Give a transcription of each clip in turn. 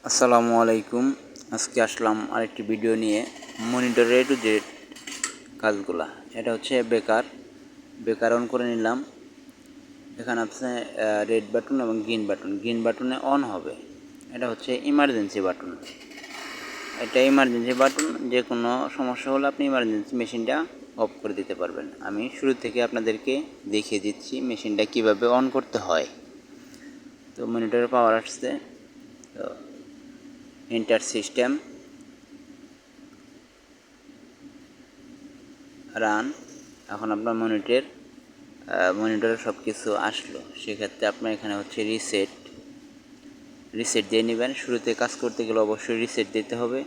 আসসালামু আলাইকুম। আজকে আসলাম আরেকটি ভিডিও নিয়ে মনিটরের A to Z কাজগুলা। এটা হচ্ছে বেকার অন করে নিলাম। এখানে আছে রেড বাটন এবং গ্রিন বাটনে অন হবে। এটা হচ্ছে ইমার্জেন্সি বাটন। এটা ইমার্জেন্সি বাটন, যে কোনো সমস্যা হলে আপনি ইমার্জেন্সি মেশিনটা অফ করে দিতে পারবেন। আমি শুরু থেকে আপনাদেরকে দেখিয়ে দিচ্ছি মেশিনটা কিভাবে অন করতে হয়। তো মনিটরের পাওয়ার আসছে, তো ইন্টার সিস্টেম রান। এখন আপনার মনিটরে সব কিছু আসলো। সেক্ষেত্রে আপনার এখানে হচ্ছে রিসেট দিয়ে নেবেন। শুরুতে কাজ করতে গেলে অবশ্যই রিসেট দিতে হবে।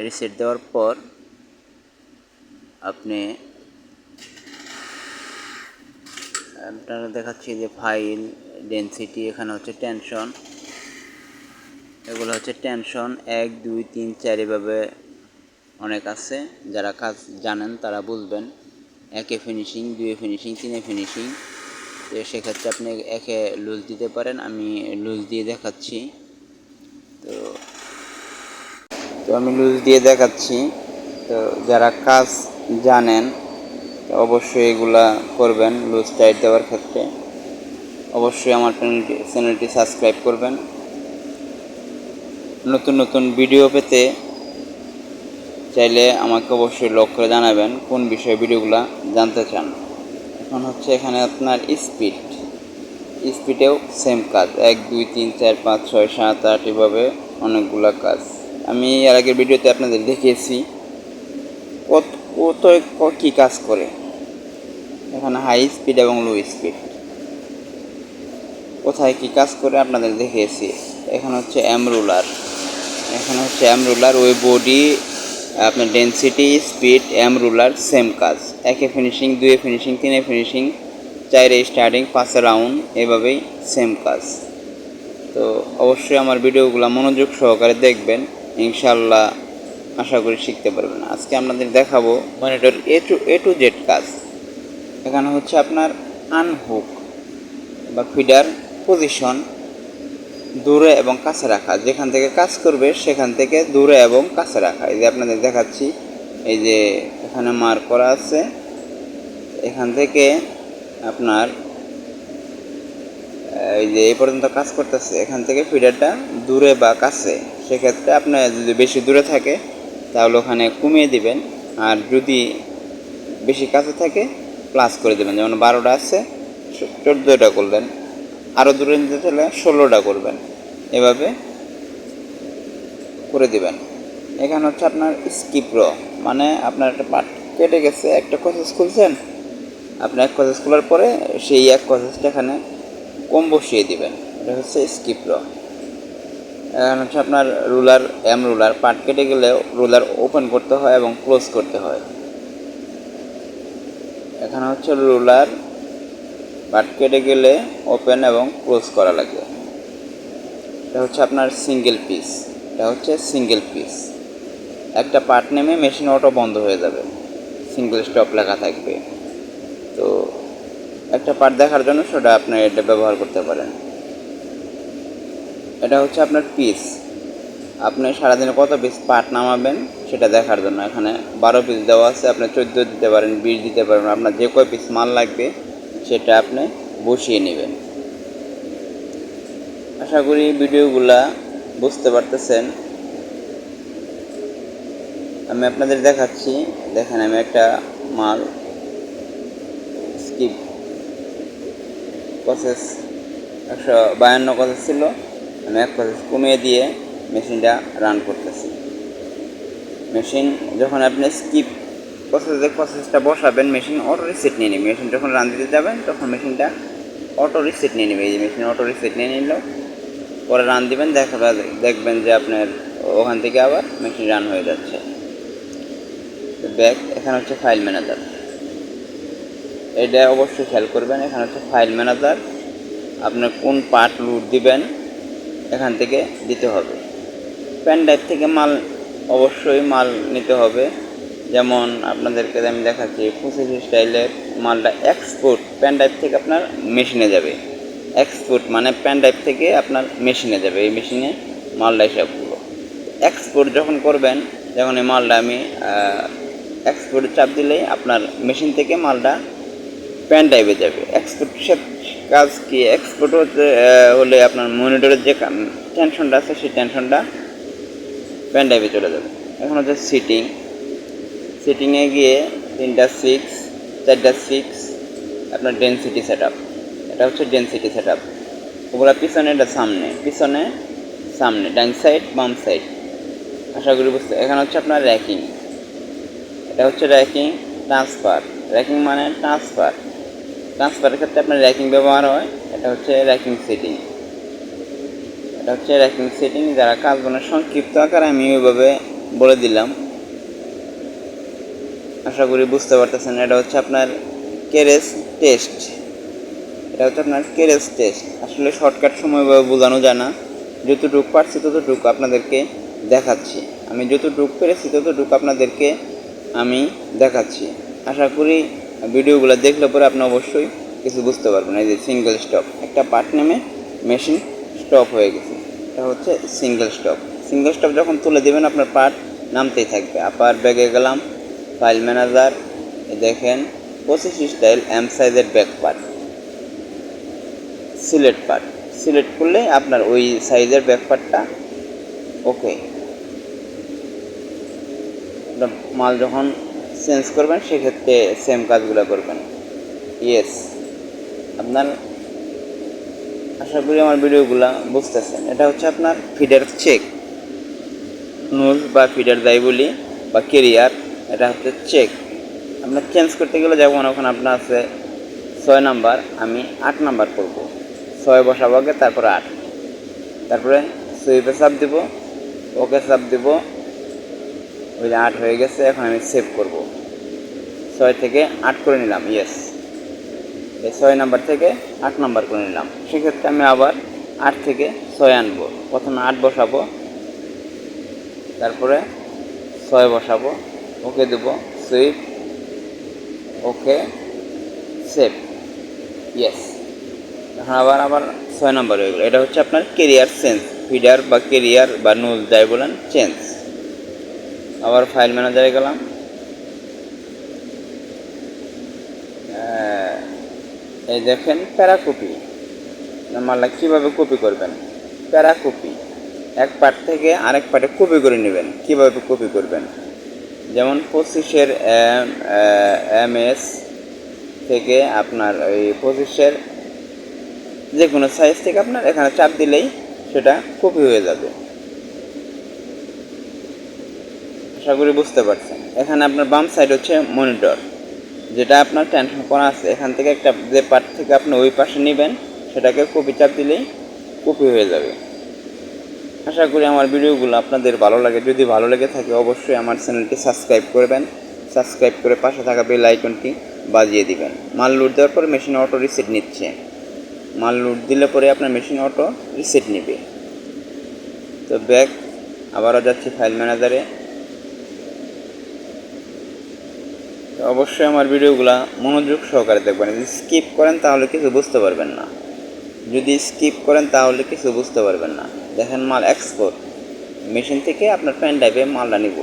রিসেট দেওয়ার পর আপনারা দেখাচ্ছি যে ফাইল ডেনসিটি, এখানে হচ্ছে টেনশন, এগুলো হচ্ছে টেনশন 1 2 3 4 এভাবে অনেক আছে। যারা কাজ জানেন তারা বুঝবেন। 1 ফিনিশিং, 2 ফিনিশিং, 3 ফিনিশিং। তো সেক্ষেত্রে আপনি একে লুজ দিতে পারেন। আমি লুজ দিয়ে দেখাচ্ছি। তো তো আমি লুজ দিয়ে দেখাচ্ছি। তো যারা কাজ জানেন অবশ্যই এগুলা করবেন লুজ টাইট দেওয়ার ক্ষেত্রে। অবশ্যই আমার চ্যানেলটি সাবস্ক্রাইব করবেন। নতুন নতুন ভিডিও পেতে চাইলে আমাকে অবশ্যই লক করে জানাবেন কোন বিষয়ে ভিডিওগুলো জানতে চান। এখন হচ্ছে এখানে আপনার স্পিডেও সেম কাজ, 1 2 3 4 5 6 7 8 এভাবে অনেকগুলো কাজ। আমি এর আগের ভিডিওতে আপনাদের দেখিয়েছি কত কী কাজ করে। এখানে হাই স্পিড এবং লো স্পিড কোথায় কী কাজ করে আপনাদের দেখিয়েছি। এখানে হচ্ছে এম রুলার ওই বডি, আপনার density, speed, M ruler same কাজ। 1 finishing, 2 finishing, 3 finishing, 4 starting, 5 round, এভাবেই সেম কাজ। তো অবশ্যই আমার ভিডিওগুলো মনোযোগ সহকারে দেখবেন, ইনশাল্লাহ আশা করি শিখতে পারবেন। আজকে আপনাদের দেখাবো মনিটর A to Z কাজ। এখানে হচ্ছে আপনার আনহুক বা ফিডার পজিশন দূরে এবং কাছে রাখা। যেখান থেকে কাজ করবে সেখান থেকে দূরে এবং কাছে রাখা। এই যে আপনাদের দেখাচ্ছি, এই যে এখানে মার্ক করা আছে। এখান থেকে আপনার এই যে এই পর্যন্ত কাজ করতেছে, এখান থেকে ফিডারটা দূরে বা কাছে। সেক্ষেত্রে আপনার যদি বেশি দূরে থাকে তাহলে ওখানে কমিয়ে দিবেন, আর যদি বেশি কাছে থাকে প্লাস করে দেবেন। যেমন 12টা আছে 14টা করলেন, আরও দূরে নিতে চাইলে 16টা করবেন, এভাবে করে দিবেন। এখানে হচ্ছে আপনার স্কিপ র, মানে আপনার একটা পার্ট কেটে গেছে, একটা প্রসেস খুলছেন, আপনি এক প্রসেস খোলার পরে সেই এক প্রসেসটা এখানে কম বসিয়ে দিবেন। এটা হচ্ছে স্কিপ র। এখানে হচ্ছে আপনার রুলার পার্ট কেটে গেলে রুলার ওপেন করতে হয় এবং ক্লোজ করতে হয়। এখানে হচ্ছে রুলার পার্ট কেটে গেলে ওপেন এবং ক্লোজ করা লাগে। এটা হচ্ছে আপনার সিঙ্গেল পিস। একটা পার্ট নেমে মেশিন অটো বন্ধ হয়ে যাবে, সিঙ্গেল স্টপ লেখা থাকবে। তো একটা পার্ট দেখার জন্য সেটা আপনি এটা ব্যবহার করতে পারেন। এটা হচ্ছে আপনার পিস, আপনি সারাদিনে কত পিস পার্ট নামাবেন সেটা দেখার জন্য। এখানে 12 পিস দেওয়া আছে, আপনি 14 দিতে পারেন, 20 দিতে পারেন। আপনার যে কয় পিস মাল লাগবে সেটা আপনি বসিয়ে নেবেন। আশা করি ভিডিওগুলা বুঝতে পারতেছেন। আমি আপনাদের দেখাচ্ছি, দেখেন আমি একটা মাল স্কিপ প্রসেস 152 প্রসেস ছিল, আমি এক প্রসেস কমিয়ে দিয়ে মেশিনটা রান করতেছি। মেশিন যখন আপনি স্কিপ প্রসেসটা বসাবেন, মেশিন অটো রিসেট নিয়ে নেবে। মেশিন যখন রান দিতে যাবেন তখন মেশিনটা অটো রিসেট নিয়ে নেবে। এই যে মেশিন অটো রিসেট নিয়ে নিল, পরে রান দিবেন, দেখবেন যে আপনার ওখান থেকে আবার মেশিন রান হয়ে যাচ্ছে। এখানে হচ্ছে ফাইল ম্যানেজার, এটা অবশ্যই খেয়াল করবেন। এখানে হচ্ছে ফাইল ম্যানেজার, আপনার কোন পার্ট লোড দিবেন এখান থেকে দিতে হবে। পেন ড্রাইভ থেকে অবশ্যই মাল নিতে হবে। যেমন আপনাদেরকে আমি দেখাচ্ছি 25 স্টাইলের মালটা এক্সপোর্ট পেন ড্রাইভ থেকে আপনার মেশিনে যাবে। এক্সপোর্ট মানে পেন ড্রাইভ থেকে আপনার মেশিনে যাবে। এই মেশিনে মালটা সবগুলো এক্সপোর্ট যখন করবেন, যখন এই মালটা আমি এক্সপোর্ট চাপ দিলেই আপনার মেশিন থেকে মালটা পেন ড্রাইভে যাবে। এক্সপোর্ট কাজ কি, এক্সপোর্ট হতে হলে আপনার মনিটরের যে টেনশনটা আছে সেই টেনশনটা পেন ড্রাইভে চলে যাবে। এখন হচ্ছে সিটিংয়ে গিয়ে 3টা 6 4টা 6 আপনার ডেনসিটি সেট আপ, এটা হচ্ছে ডেনসিটি সেট আপ। ওগুলো পিছনে, এটা পিছনে সামনে, ডান সাইড বাম সাইড। আশা করি বুঝতে। এখানে হচ্ছে আপনার র্যাকিং, এটা হচ্ছে র্যাকিং ট্রান্সফার। র্যাকিং মানে ট্রান্সফারের ক্ষেত্রে আপনার র্যাকিং ব্যবহার হয়। এটা হচ্ছে র্যাকিং সেটিং, এটা হচ্ছে র্যাকিং সেটিং। যারা কাজগুলো সংক্ষিপ্ত আকারে আমি ওইভাবে বলে দিলাম, আশা করি বুঝতে পারতেছেন। এটা হচ্ছে আপনার কেরেজ টেস্ট, এটা হচ্ছে আপনার কেরেজ টেস্ট। আসলে শর্টকাট সময়ভাবে বোঝানো যায় না, যতটুকু পারছি ততটুকু আপনাদেরকে দেখাচ্ছি। আমি যতটুকু পেরেছি ততটুকু আপনাদেরকে আমি দেখাচ্ছি। আশা করি ভিডিওগুলো দেখলে পরে আপনি অবশ্যই কিছু বুঝতে পারবেন। এই যে সিঙ্গেল স্টপ, একটা পার্ট নেমে মেশিন স্টপ হয়ে গেছে, এটা হচ্ছে সিঙ্গেল স্টপ। যখন তুলে দেবেন আপনার পার্ট নামতেই থাকবে। আপার ব্যাগে গেলাম, ফাইল ম্যানেজার, দেখেন 25 স্টাইল এম সাইজের ব্যাক পার্ট, সিলেক্ট করলে আপনার ওই সাইজের ব্যাক পার্টটা ওকে। মাল যখন চেঞ্জ করবেন সেক্ষেত্রে সেম কাজগুলো করবেন। ইয়েস, আপনার আশা করি আমার ভিডিওগুলো বুঝতেছেন। এটা হচ্ছে আপনার ফিডার চেক, নোজ বা ফিডার যাই বলি বা কেরিয়ার, এটা হচ্ছে চেক। আপনার চেঞ্জ করতে গেলে যেমন ওখানে আপনার আছে 6 নাম্বার, আমি 8 নাম্বার করব। 6 বসাবো আগে, তারপরে 8, তারপরে সুইপে চাপ দিব, ওকে চাপ দিব, ওই যে 8 হয়ে গেছে। এখন আমি সেভ করব, 6 থেকে 8 করে নিলাম। ইয়েস, এই 6 নাম্বার থেকে 8 নাম্বার করে নিলাম। সেক্ষেত্রে আমি আবার 8 থেকে 6 আনবো। প্রথমে 8 বসাবো, তারপরে 6 বসাবো, ওকে দেব, সুইপ, ওকে, সেভ। ইয়েস, এখন আবার 6 নাম্বার হয়ে গেলো। এটা হচ্ছে আপনার কেরিয়ার চেঞ্জ, ফিডার বা কেরিয়ার বা নোজ যাই বলেন চেঞ্জ। আবার ফাইল ম্যানেজারে গেলাম, এই দেখেন প্যারাকপি, মালটা কীভাবে কপি করবেন। প্যারাকপি, এক পার্ট থেকে আরেক পার্টে কপি করে নেবেন। কীভাবে কপি করবেন, যেমন 25-এর MS থেকে আপনার ওই 25-এর যে কোনো সাইজ থেকে আপনার এখানে চাপ দিলেই সেটা কপি হয়ে যাবে। আশা করি বুঝতে পারছেন। এখানে আপনার বাম সাইড হচ্ছে মনিটর, যেটা আপনার টেনশন করা আছে। এখান থেকে একটা যে পার্ট থেকে আপনি ওই পাশে নেবেন সেটাকে কপি চাপ দিলেই কপি হয়ে যাবে। আশা করি আমার ভিডিওগুলো আপনাদের ভালো লাগে। যদি ভালো লেগে থাকে অবশ্যই আমার চ্যানেলটি সাবস্ক্রাইব করবেন। সাবস্ক্রাইব করে পাশে থাকা বেল আইকনটি বাজিয়ে দিবেন। মাল লোড দেওয়ার পরে মেশিন অটো রিসেট নিচ্ছে। মাল লোড দিলে পরে আপনার মেশিন অটো রিসেট নেবে। তো ব্যাক আবারও যাচ্ছি ফাইল ম্যানেজারে। অবশ্যই আমার ভিডিওগুলো মনোযোগ সহকারে দেখবেন। যদি স্কিপ করেন তাহলে কিছু বুঝতে পারবেন না। দেখেন মাল এক্সপোর্ট, মেশিন থেকে আপনার পেন ড্রাইভে মালটা নিব।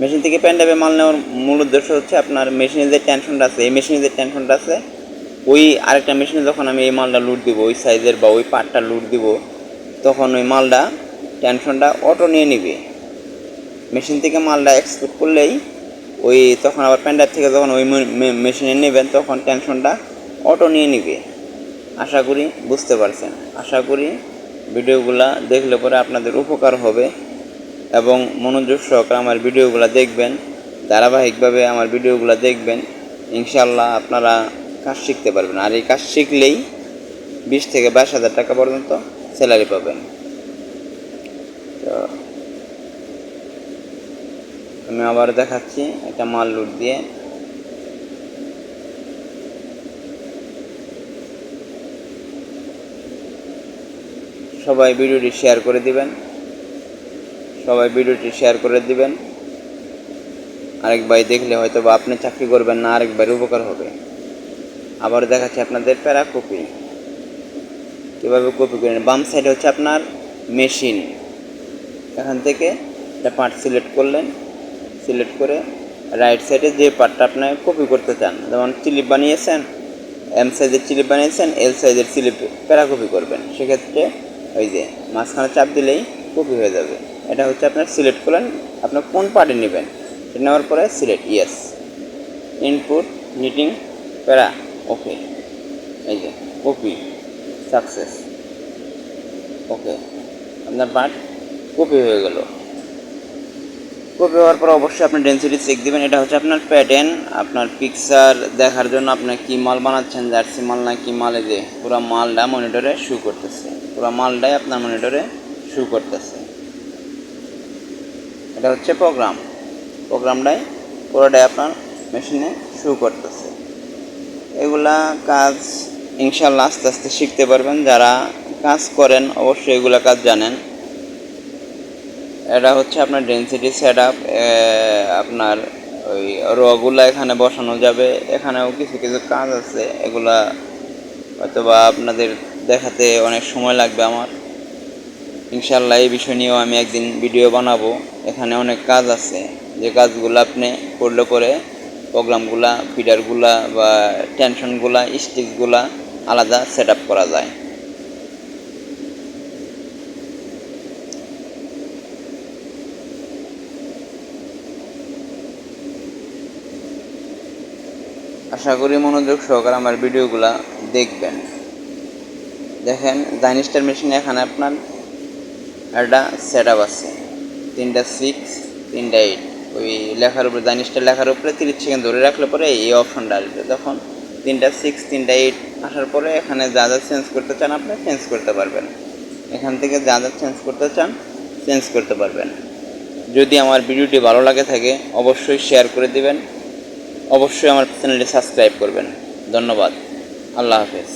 মেশিন থেকে পেন ড্রাইভে মাল নেওয়ার মূল উদ্দেশ্য হচ্ছে আপনার মেশিনে যে টেনশনটা আছে, এই মেশিনে যে টেনশনটা আছে ওই আরেকটা মেশিনে যখন আমি এই মালটা লোড দিব, ওই সাইজের বা ওই পার্টটা লোড দিব, তখন ওই মালটা টেনশনটা অটো নিয়ে নিবে। মেশিন থেকে মালটা এক্সপোর্ট করলেই ওই তখন আবার পেন ড্রাইভ থেকে যখন ওই মেশিনে নেবেন তখন টেনশনটা অটো নিয়ে নিবে। আশা করি বুঝতে পারছেন। আশা করি ভিডিওগুলো দেখলে পরে আপনাদের উপকার হবে এবং মনোযোগ সহকারে আমার ভিডিওগুলো দেখবেন। ধারাবাহিকভাবে আমার ভিডিওগুলো দেখবেন, ইনশাআল্লাহ আপনারা কাজ শিখতে পারবেন। আর এই কাজ শিখলেই 20 থেকে 22,000 টাকা পর্যন্ত স্যালারি পাবেন। তো আমি আবার দেখাচ্ছি একটা মাল লোড দিয়ে। সবাই ভিডিওটি শেয়ার করে দিবেন। আরেক ভাই দেখলে হয়তো বা আপনি চাকরি করবেন না, আরেক ভাইয়ের উপকার হবে। আবার দেখাচ্ছি আপনাদের প্যারাকপি, কীভাবে কপি করেন। বাম সাইডে হচ্ছে আপনার মেশিন, এখান থেকে একটা পার্ট সিলেক্ট করলেন, সিলেক্ট করে রাইট সাইডে যে পার্টটা আপনি কপি করতে চান, যেমন স্লিপ বানিয়েছেন, এম সাইজের স্লিপ বানিয়েছেন, এল সাইজের স্লিপ প্যারা কপি করবেন, সেক্ষেত্রে ওই যে মাঝখানে চাপ দিলেই কপি হয়ে যাবে। এটা হচ্ছে আপনার সিলেক্ট করলেন, আপনার কোন পার্টে নেবেন, সেটা নেওয়ার পরে সিলেক্ট ইয়েস, ইনপুট নিটিং প্যারা ওকে, এই যে কপি সাকসেস, ওকে, আপনার পার্ট কপি হয়ে গেল। কপি হওয়ার পর অবশ্যই আপনি ডেন্সিটি চেক দিবেন। এটা হচ্ছে আপনার প্যাটার্ন, আপনার পিকচার দেখার জন্য আপনি কী মাল বানাচ্ছেন, জার্সি মাল না কী মাল, এই যে পুরো মালটা মনিটরে শু করতেছে, পুরো মালটাই আপনার মনিটরে শু করতেছে। এটা হচ্ছে প্রোগ্রামটাই পুরোটাই আপনার মেশিনে শু করতেছে। এগুলা কাজ ইনশাল্লাহ আস্তে আস্তে শিখতে পারবেন। যারা কাজ করেন অবশ্যই এগুলা কাজ জানেন। এটা হচ্ছে আপনার ডেন্সিটি সেট আপ, আপনার ওই রগুলা এখানে বসানো যাবে। এখানেও কিছু কিছু কাজ আছে, এগুলা হয়তোবা আপনাদের দেখাতে অনেক সময় লাগবে আমার। ইনশাল্লাহ এই বিষয় নিয়েও আমি একদিন ভিডিও বানাবো। এখানে অনেক কাজ আছে, যে কাজগুলো আপনি করলে পরে প্রোগ্রামগুলা, ফিডারগুলা বা টেনশনগুলা, স্টিচগুলা আলাদা সেট আপ করা যায়। আশা করি মনোযোগ সহকারে আমার ভিডিওগুলা দেখবেন। দেখেন জাইনিস্টার মেশিনে এখানে আপনার একটা সেট আপ আছে, 3টা 6 3টা 8, ওই লেখার উপরে জাইনিস্টার লেখার উপরে 30 সেকেন্ড ধরে রাখলে পরে এই অপশনটা আসবে। তখন 3টা 6 3টা 8 আসার পরে এখানে যা যা চেঞ্জ করতে চান আপনি চেঞ্জ করতে পারবেন। এখান থেকে যা যা চেঞ্জ করতে চান চেঞ্জ করতে পারবেন। যদি আমার ভিডিওটি ভালো লাগে থাকে অবশ্যই শেয়ার করে দিবেন, অবশ্যই আমার চ্যানেলটি সাবস্ক্রাইব করবেন। ধন্যবাদ, আল্লাহ হাফেজ।